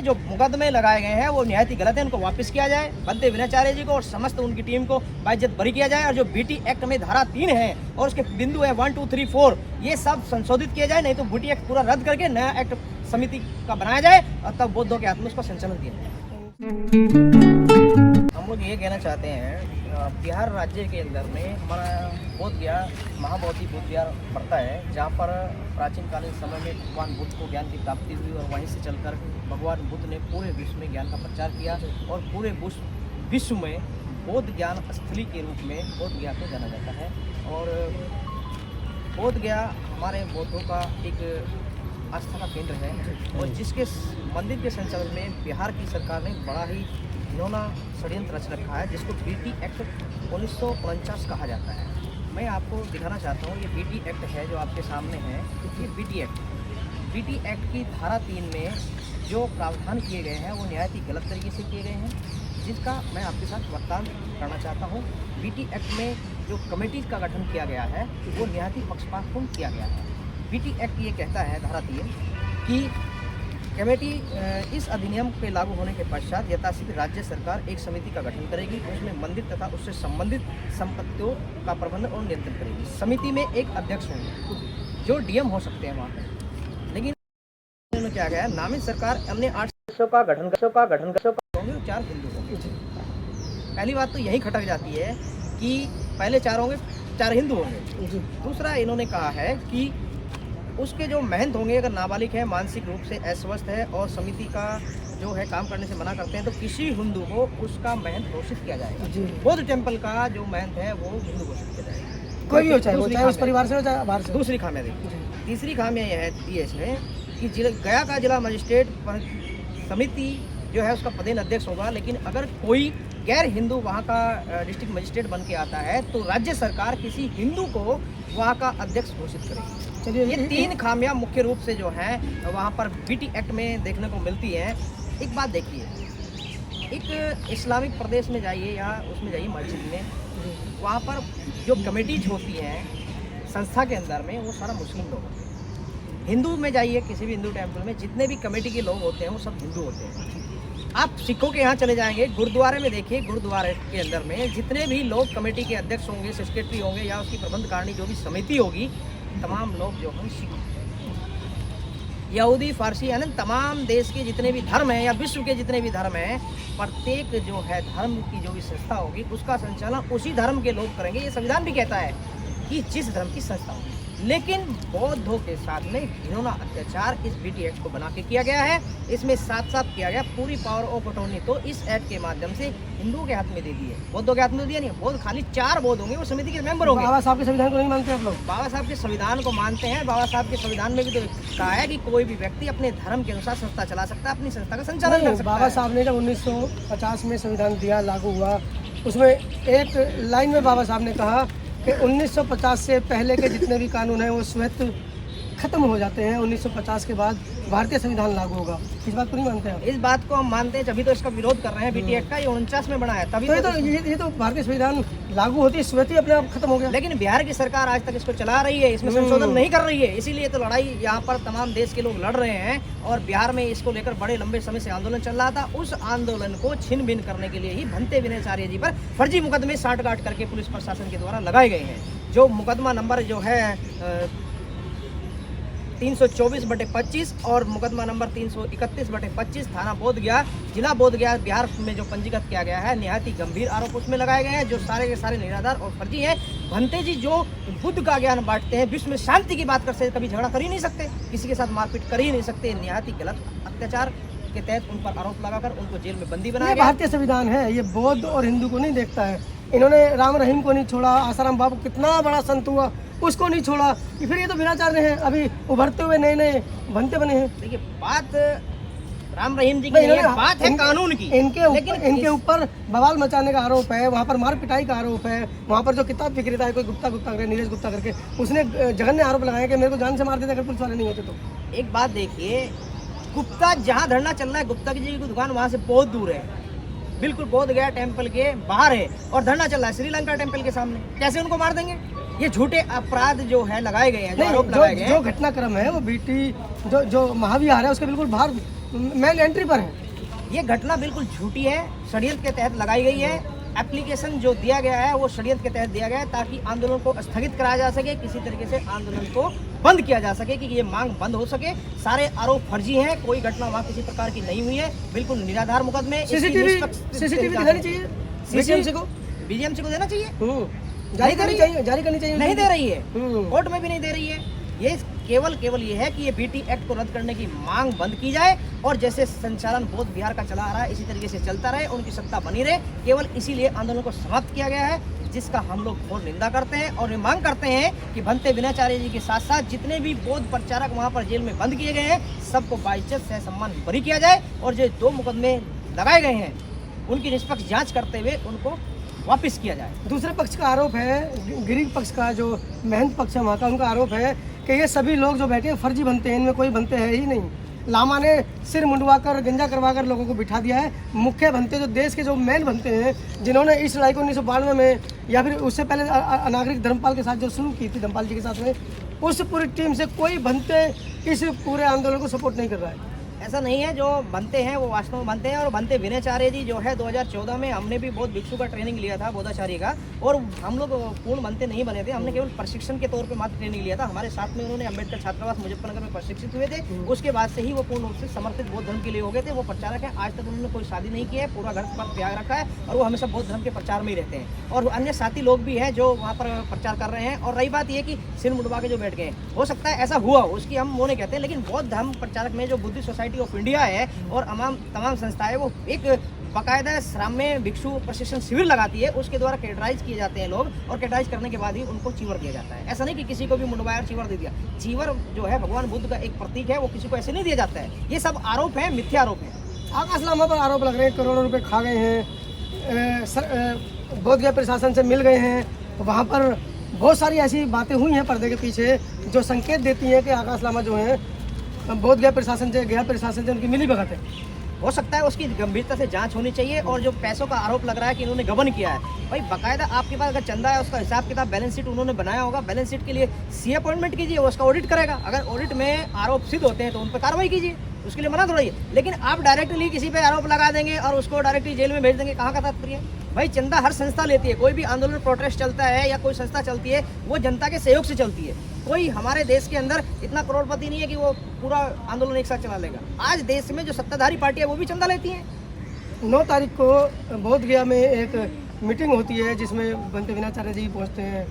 जो मुकदमे लगाए गए हैं वो निहायत ही गलत है, उनको वापस किया जाए। बनते विनयाचार्य जी को और समस्त उनकी टीम को बाइज्जत बरी किया जाए। और जो बीटी एक्ट में धारा 3 है और उसके बिंदु है 1, 2, 3, 4 ये सब संशोधित किया जाए, नहीं तो बीटी एक्ट पूरा रद्द करके नया एक्ट समिति का बनाया जाए और तब बौद्धों के हाथ में उसका संचालन दिया जाए। हम लोग ये कहना चाहते हैं बिहार राज्य के अंदर में हमारा बोध गया महाबोधि बुद्ध विहार पड़ता है, जहाँ पर प्राचीन कालीन समय में भगवान बुद्ध को ज्ञान की प्राप्ति हुई और वहीं से चलकर भगवान बुद्ध ने पूरे विश्व में ज्ञान का प्रचार किया और पूरे विश्व में बौद्ध ज्ञान स्थली के रूप में बोध गया को जाना जाता है। और बोध गया हमारे बौद्धों का एक आस्था का केंद्र है और जिसके मंदिर के संचालन में बिहार की सरकार ने बड़ा ही घिनौना षड्यंत्र रच रखा है, जिसको बीटी एक्ट 1949 कहा जाता है। मैं आपको दिखाना चाहता हूँ, ये बीटी एक्ट है जो आपके सामने है। ये बीटी एक्ट की धारा 3 में जो प्रावधान किए गए हैं वो निहायत ही गलत तरीके से किए गए हैं, जिसका मैं आपके साथ वर्तान करना चाहता हूँ। बीटी एक्ट में जो कमेटी का गठन किया गया है वो निहायत ही पक्षपातपूर्ण किया गया है। बीटी एक्ट ये कहता है धारा 3 कि कमेटी इस अधिनियम के लागू होने के पश्चात यथाशीघ्र राज्य सरकार एक समिति का गठन करेगी, उसमें मंदिर तथा उससे संबंधित संपत्तियों का प्रबंधन और नियंत्रण करेगी। समिति में एक अध्यक्ष होंगे जो डीएम हो सकते हैं वहाँ पर, लेकिन उन्होंने क्या गया नामित सरकार अन्य 8 सदस्यों का गठन होंगे, 4 हिंदू होंगे। पहली बात तो यही खटक जाती है कि पहले 4 होंगे, 4 हिंदू होंगे। दूसरा इन्होंने कहा है कि उसके जो महंत होंगे अगर नाबालिग है, मानसिक रूप से अस्वस्थ है और समिति का जो है काम करने से मना करते हैं तो किसी हिंदू को उसका महंत घोषित किया जाएगा। बौद्ध टेम्पल का जो महंत है वो हिंदू घोषित किया जाएगा, कोई भी हो, चाहे उस परिवार से हो चाहे बाहर से। दूसरी खामियां देखिए, तीसरी खामियां यह है इसमें कि गया का जिला मजिस्ट्रेट समिति जो है उसका पदेन अध्यक्ष होगा, लेकिन अगर कोई गैर हिंदू वहाँ का डिस्ट्रिक्ट मजिस्ट्रेट बन के आता है तो राज्य सरकार किसी हिंदू को वहाँ का अध्यक्ष घोषित करेगी। चलिए, ये 3 खामियां मुख्य रूप से जो हैं वहाँ पर बीटी एक्ट में देखने को मिलती हैं। एक बात देखिए, एक इस्लामिक प्रदेश में जाइए या उसमें जाइए मस्जिद में, वहाँ पर जो कमेटीज होती हैं संस्था के अंदर में वो सारा मुस्लिम लोग होते हैं। हिंदू में जाइए किसी भी हिंदू टेम्पल में जितने भी कमेटी के लोग होते हैं वो सब हिंदू होते हैं। आप सिखों के यहाँ चले जाएंगे, गुरुद्वारे में देखिए, गुरुद्वारे के अंदर में जितने भी लोग कमेटी के अध्यक्ष होंगे, सेक्रेटरी होंगे या उसकी प्रबंधकारिणी जो भी समिति होगी, तमाम लोग जो हैं सिख, यहूदी, फारसी, यानी तमाम देश के जितने भी धर्म हैं या विश्व के जितने भी धर्म हैं, प्रत्येक जो है धर्म की जो भी संस्था होगी उसका संचालन उसी धर्म के लोग करेंगे। ये संविधान भी कहता है कि जिस धर्म की संस्था होगी। लेकिन बौद्धों के साथ में घिनौना अत्याचार इस बीटी एक्ट को बना के किया गया है। इसमें साफ साफ किया गया पूरी पावर ऑफ अटॉर्नी तो इस एक्ट के माध्यम से हिंदुओं के हाथ में दे दी है, बौद्धों के हाथ में दिया नहीं। बौद्ध खाली 4 बौद्ध होंगे, वो समिति के मेंबर होंगे। बाबा साहब के संविधान को नहीं मानते आप लोग? बाबा साहब के संविधान को मानते हैं। बाबा साहब के संविधान में भी तो कहा है कि कोई भी व्यक्ति अपने धर्म के अनुसार संस्था चला सकता है, अपनी संस्था का संचालन कर सकता है। बाबा साहब ने जब 1950 में संविधान दिया, लागू हुआ, उसमें एक लाइन में बाबा साहब ने कहा कि 1950 से पहले के जितने भी कानून हैं वो स्वतः खत्म हो जाते हैं, 1950 के बाद भारतीय संविधान लागू होगा। इस बात को नहीं मानते हैं? इस बात को हम मानते हैं, तभी तो इसका विरोध कर रहे हैं। बीटी एक्ट का ये 49 में बना है, तभी तो ये तो भारतीय संविधान लागू होती है, स्वतः ही अपने आप खत्म हो गया। लेकिन बिहार की सरकार आज तक इसको चला रही है, इसमें संशोधन नहीं कर रही है, इसीलिए तो लड़ाई यहाँ पर तमाम देश के लोग लड़ रहे हैं। और बिहार में इसको लेकर बड़े लंबे समय से आंदोलन चल रहा था। उस आंदोलन को छिन भिन करने के लिए ही भंते विनयाचार्य जी पर फर्जी मुकदमे साठ-गांठ करके पुलिस प्रशासन के द्वारा लगाए गए हैं। जो मुकदमा नंबर जो है 324/25 और मुकदमा नंबर 331/25 थाना बोध गया, जिला बोध गया, बिहार में जो पंजीकृत किया गया है, निहायत ही गंभीर आरोप उसमें लगाए गए हैं, जो सारे के सारे निराधार और फर्जी हैं। भंते जी जो बुद्ध का ज्ञान बांटते हैं, विश्व में शांति की बात करते, कभी झगड़ा कर ही नहीं सकते, किसी के साथ मारपीट कर ही नहीं सकते, निहायत ही गलत अत्याचार के तहत उन पर आरोप लगाकर उनको जेल में बंदी बनाया गया। भारतीय संविधान है, ये बौद्ध और हिंदू को नहीं देखता है। इन्होंने राम रहीम को नहीं छोड़ा, आसाराम बाबू कितना बड़ा संत हुआ उसको नहीं छोड़ा, फिर ये तो विनाचार्य हैं, अभी उभरते हुए नए नए बनते बने हैं। देखिए बात राम रहीम जी की नहीं है, बात है कानून की। इनके ऊपर बवाल मचाने का आरोप है, वहाँ पर मार पिटाई का आरोप है, वहाँ पर जो किताब विक्रेता है कोई गुप्ता करके, नीरज गुप्ता करके, उसने जघन्य आरोप लगाया कि मेरे को जान से मार देते अगर पुलिस वाले नहीं होते तो। एक बात देखिए, गुप्ता जहाँ धरना चल रहा है, गुप्ता जी की दुकान वहाँ से बहुत दूर है, बिल्कुल बोध गया टेम्पल के बाहर है, और धरना चल रहा है श्रीलंका टेम्पल के सामने। कैसे उनको मार देंगे? ये झूठे अपराध जो है लगाए गए हैं, जो आरोप लगाए गए हैं। जो घटनाक्रम है वो बीटी जो महाविहार है उसके बिल्कुल बाहर मेन एंट्री पर है। ये घटना बिल्कुल झूठी है, षड्यंत्र के तहत लगाई गई है। एप्लीकेशन जो दिया गया है वो षड्यंत्र के तहत दिया गया है ताकि आंदोलन को स्थगित कराया जा सके, किसी तरीके से आंदोलन को बंद किया जा सके कि ये मांग बंद हो सके। सारे आरोप फर्जी हैं, कोई घटना वहाँ किसी प्रकार की नहीं हुई है, बिल्कुल निराधार मुकदमे। सीसीटीवी दिखानी चाहिए बीजीएमसी को देना चाहिए, जारी करनी चाहिए, जारी करनी चाहिए। नहीं दे रही है, कोर्ट में भी नहीं दे रही है। ये केवल ये है कि ये बीटी एक्ट को रद्द करने की मांग बंद की जाए और जैसे संचालन बोध बिहार का चला आ रहा है इसी तरीके से चलता रहे, उनकी सत्ता बनी रहे। केवल इसीलिए आंदोलन को समाप्त किया गया है, जिसका हम लोग घोर निंदा करते हैं और ये मांग करते हैं कि भंते विनाचार्य जी के साथ साथ जितने भी बौद्ध प्रचारक वहाँ पर जेल में बंद किए गए हैं सबको बाइज्जत सह सम्मान बरी किया जाए और जो 2 मुकदमे लगाए गए हैं उनकी निष्पक्ष जाँच करते हुए उनको वापस किया जाए। दूसरे पक्ष का आरोप है, गिरिक पक्ष का जो महंत पक्ष है वहाँ का, उनका आरोप है कि ये सभी लोग जो बैठे हैं फर्जी बनते हैं, इनमें कोई बनते हैं ही नहीं। लामा ने सिर मुंडवा कर गंजा करवा कर लोगों को बिठा दिया है। मुख्य बनते जो देश के जो मेन बनते हैं, जिन्होंने इस लड़ाई को 1992 में या फिर उससे पहले अनागरिक धर्मपाल के साथ जो शुरू की थी, धर्मपाल जी के साथ में, उस पूरी टीम से कोई बनते इस पूरे आंदोलन को सपोर्ट नहीं कर रहा है। ऐसा नहीं है, जो बनते हैं वो वास्तव में बनते हैं। और बनते विनयाचार्य जी जो है 2014 में हमने भी बहुत भिक्षु का ट्रेनिंग लिया था, बोधाचार्य का, और हम लोग पूर्ण बनते नहीं बने थे, हमने केवल प्रशिक्षण के तौर पे मात्र ट्रेनिंग लिया था। हमारे साथ में उन्होंने अम्बेडकर छात्रावास मुजफ्फरनगर में प्रशिक्षित हुए थे, उसके बाद से ही वो पूर्ण रूप से समर्पित बौद्ध धर्म के लिए हो गए थे। वो प्रचारक है, आज तक उन्होंने कोई शादी नहीं की है, पूरा घर पर त्याग रखा है और वो हमेशा बौद्ध धर्म के प्रचार में ही रहते हैं। और अन्य साथी लोग भी हैं जो वहाँ पर प्रचार कर रहे हैं। और रही बात ये कि सिर मुंडवा के जो बैठ गए, हो सकता है ऐसा हुआ, उसकी हम वो नहीं कहते हैं, लेकिन बौद्ध धर्म प्रचारक में जो बुद्धिस्ट सोसाइटी ऑफ इंडिया है और तमाम संस्थाएं वो एक बाकायदा श्राम में भिक्षु प्रशिक्षण शिविर लगाती है, उसके द्वारा कैटेगराइज किए जाते हैं लोग, और कैटेगराइज करने के बाद ही उनको चीवर दिया जाता है। ऐसा नहीं कि किसी को भी मुंडवाया और चीवर दे दिया। चीवर जो है भगवान बुद्ध का एक प्रतीक है, वो किसी को ऐसे नहीं दिया जाता है। ये सब आरोप है, मिथ्या आरोप है। आकाश लामा पर आरोप लग रहे हैं, करोड़ों रुपए खा गए हैं, बोध गया प्रशासन से मिल गए हैं। वहाँ पर बहुत सारी ऐसी बातें हुई हैं पर्दे के पीछे जो संकेत देती हैं कि आकाश लामा जो है बोध गया प्रशासन से उनकी मिली भगत है। हो सकता है उसकी गंभीरता से जांच होनी चाहिए। और जो पैसों का आरोप लग रहा है कि इन्होंने गबन किया है, भाई बाकायदा आपके पास अगर चंदा है, उसका हिसाब किताब बैलेंस शीट उन्होंने बनाया होगा, बैलेंस शीट के लिए सी अपॉइंटमेंट कीजिए, उसका ऑडिट करेगा। अगर ऑडिट में आरोप सिद्ध होते हैं तो उन पर कार्रवाई कीजिए, उसके लिए मना थोड़ा ही। लेकिन आप डायरेक्टली किसी पे आरोप लगा देंगे और उसको डायरेक्टली जेल में भेज देंगे, कहाँ का तात्पर्य? भाई चंदा हर संस्था लेती है, कोई भी आंदोलन प्रोटेस्ट चलता है या कोई संस्था चलती है वो जनता के सहयोग से चलती है। कोई हमारे देश के अंदर इतना करोड़पति नहीं है कि वो पूरा आंदोलन एक साथ चला लेगा। आज देश में जो सत्ताधारी पार्टी है वो भी चंदा लेती है। 9 तारीख को बोध गया में एक मीटिंग होती है जिसमें भंते विनाचार्य जी पहुँचते हैं,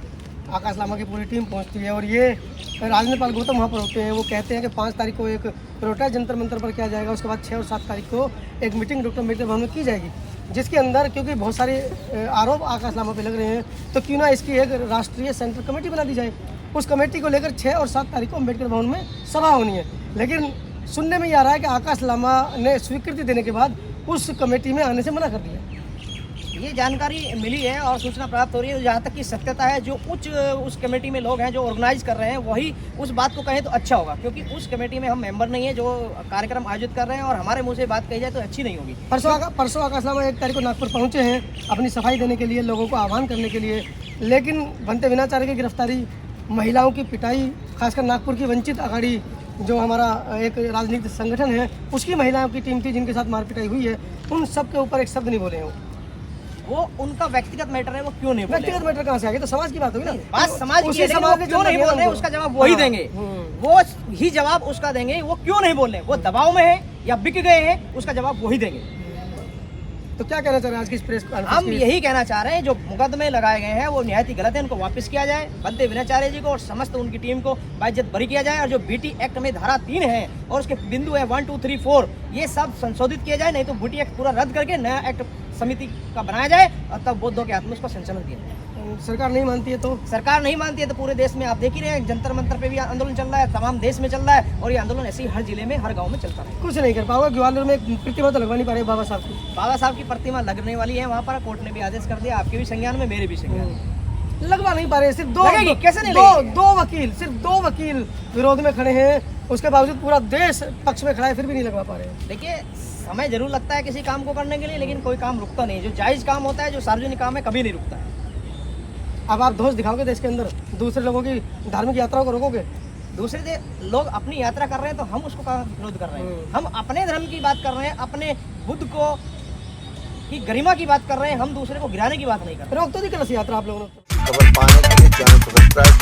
आकाश लामा की पूरी टीम पहुंचती है और ये राजेंद्र पाल गौतम वहाँ पर होते हैं। वो कहते हैं कि 5 तारीख को एक प्रोटेस्ट जंतर मंतर पर किया जाएगा, उसके बाद 6 और 7 तारीख को एक मीटिंग डॉक्टर अम्बेडकर भवन में की जाएगी, जिसके अंदर क्योंकि बहुत सारे आरोप आकाश लामा पे लग रहे हैं तो क्यों ना इसकी एक राष्ट्रीय सेंट्रल कमेटी बना दी जाए। उस कमेटी को लेकर 6 और 7 तारीख को अम्बेडकर भवन में सभा होनी है। लेकिन सुनने में ये आ रहा है कि आकाश लामा ने स्वीकृति देने के बाद उस कमेटी में आने से मना कर दिया। ये जानकारी मिली है और सूचना प्राप्त हो रही है, जहाँ तक की सत्यता है। जो उस कमेटी में लोग हैं जो ऑर्गेनाइज कर रहे हैं वही उस बात को कहें तो अच्छा होगा, क्योंकि उस कमेटी में हम मेंबर नहीं है जो कार्यक्रम आयोजित कर रहे हैं, और हमारे मुंह से बात कही जाए तो अच्छी नहीं होगी। परसों आकाश लामा 1 तारीख को नागपुर पहुंचे हैं अपनी सफाई देने के लिए, लोगों को आह्वान करने के लिए, लेकिन भंते विनाचार्य की गिरफ्तारी, महिलाओं की पिटाई, खासकर नागपुर की वंचित अघाड़ी जो हमारा एक राजनीतिक संगठन है उसकी महिलाओं की टीम थी जिनके साथ मारपिटाई हुई है, उन सब के ऊपर एक शब्द नहीं बोले हैं। वो उनका व्यक्तिगत मैटर है, वो क्यों नहीं बोले? व्यक्तिगत मैटर कहाँ से आ गया? तो समाज की बात होगी ना, बात समाज की है, समाज क्यों नहीं बोल रहे उसका जवाब वही देंगे, वो ही जवाब उसका देंगे। वो क्यों नहीं बोल रहे? वो दबाव में है या बिक गए हैं, उसका जवाब वही देंगे। तो क्या कहना चाह रहे हैं आज की इस प्रेस कॉन्फ्रेंस? हम यही कहना चाह रहे हैं जो मुकदमे लगाए गए हैं वो निहायत ही गलत है, उनको वापस किया जाए। भंते विनाचार्य जी को और समस्त उनकी टीम को बाइज्जत बरी किया जाए। और जो बीटी एक्ट में धारा 3 है और उसके बिंदु है 1, 2, 3, 4, ये सब संशोधित किया जाए, नहीं तो बीटी एक्ट पूरा रद्द करके नया एक्ट समिति का बनाया जाए और तब बौद्धों के हाथ में उसका संचालन दिया जाए। सरकार नहीं मानती है तो? सरकार नहीं मानती है तो पूरे देश में आप देख ही रहे हैं, जंतर मंतर पे भी आंदोलन चल रहा है, तमाम देश में चल रहा है, और ये आंदोलन ऐसे ही हर जिले में, हर गांव में चलता है। कुछ नहीं कर पाओगे। ग्वालियर में एक प्रतिमा तो लगवा नहीं पा रहे बाबा साहब की। बाबा साहब की प्रतिमा लगने वाली है वहाँ पर, कोर्ट ने भी आदेश कर दिया, आपके भी संज्ञान में, मेरे भी संज्ञान में। लगवा नहीं पा रहे, सिर्फ कैसे नहीं सिर्फ दो वकील विरोध में खड़े हैं, उसके बावजूद पूरा देश पक्ष में खड़ा है, फिर भी नहीं लगवा पा रहे। देखिए, समय जरूर लगता है किसी काम को करने के लिए, लेकिन कोई काम रुकता नहीं। जो जायज काम होता है, जो सार्वजनिक काम है, कभी नहीं रुकता है। अब आप दोष दिखाओगे देश के अंदर, दूसरे लोगों की धार्मिक यात्राओं को रोकोगे? दूसरे लोग अपनी यात्रा कर रहे हैं तो हम उसको कहाँ विरोध कर रहे हैं। हम अपने धर्म की बात कर रहे हैं, अपने बुद्ध को की गरिमा की बात कर रहे हैं, हम दूसरे को गिराने की बात नहीं कर रहे। रोक तो दी कलश यात्रा आप लोगों ने। खबर पाने के लिए चैनल को सब्सक्राइब